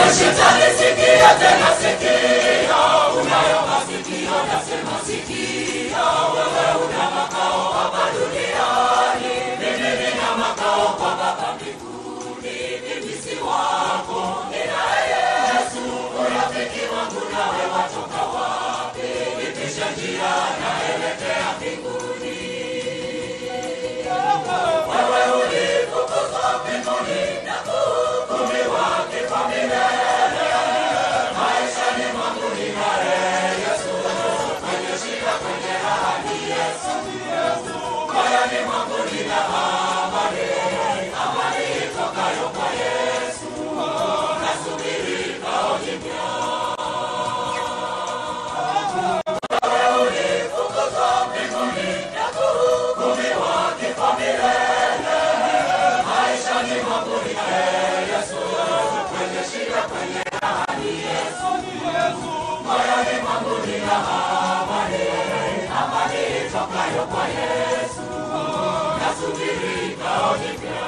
Shetani sikia tena sikia, unayo masikio nasema sikia, wewe una makao hapa duniani, mimi nina makao kwa Baba mbinguni. Mimi si wako, ninaye Yesu, urafiki wangu nawe watoka wapi? Nipishe njia naelekea mbinguni. Wewe ulifukuzwa mbinguni na kuhukumiwa kifo milele. Maishani mwangu ninaye Yesu, kwenye shida kwenye raha ni Yesu. Moyoni mwangu nina amani, amani itokayo kwa Yesu. Nasubiri kao jipya. Wewe ulifukuzwa mbinguni na kuhukumiwa kifo milele. Maishani mwangu ninaye Yesu, kwenye shida kwenye raha ni Yesu. Moyoni mwangu nina amani, amani itokayo kwa Yesu. Nasubiri kao jipya.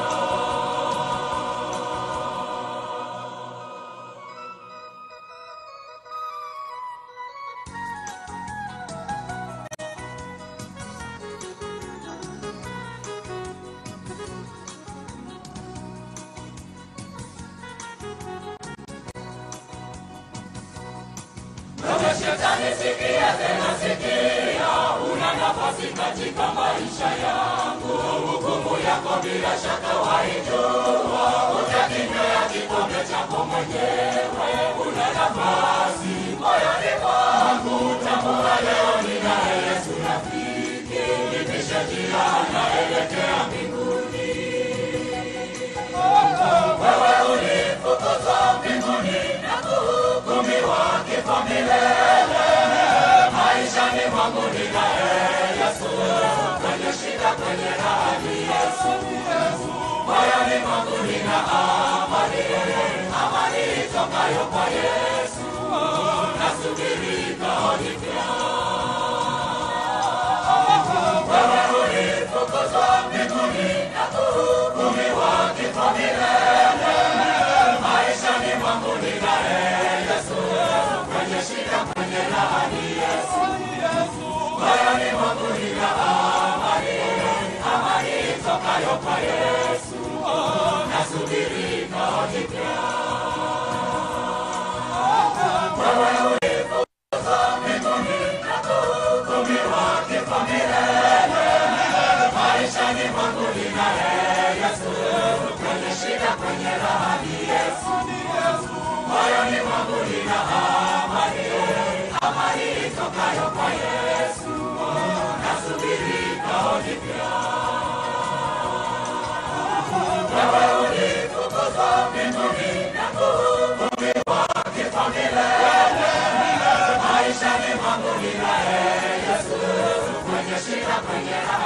Wewe Shetani sikia tena sikia, una nafasi katika maisha yangu. Hukumu yako bila shaka waijua, utakinywea kikombe chako mwenyewe. Una nafasi moyoni mwangu, tambua leo ninaye Yesu rafiki. Nipishe njia naelekea mbinguni. Wewe ulifukuzwa mbinguni na kuhukumiwa kifo milele. Maishani mwangu ninaye Yesu, kwenye shida kwenye raha ni Yesu. Moyoni mwangu nina amani, amani itokayo kwa Yesu. Nasubiri kao jipya. Wewe ulifukuzwa mbinguni na kuhukumiwa kifo milele. Maishani mwangu ninaye Yesu, kwenye shida kwenye raha ni Yesu. Moyoni mwangu nina amani, amani itokayo kwa Yesu. Nasubiri kao jipya. Wewe ulifukuzwa mbinguni na kuhukumiwa kifo milele. Maishani mwangu ninaye Yesu, kwenye shida kwenye raha ni Yesu. Moyoni mwangu nina amani, amani itokayo kwa Yesu. Nasubiri kao jipya. Wewe ulifukuzwa mbinguni na kuhukumiwa kifo milele. Maishani mwangu ninaye Yesu, kwenye shida kwenye raha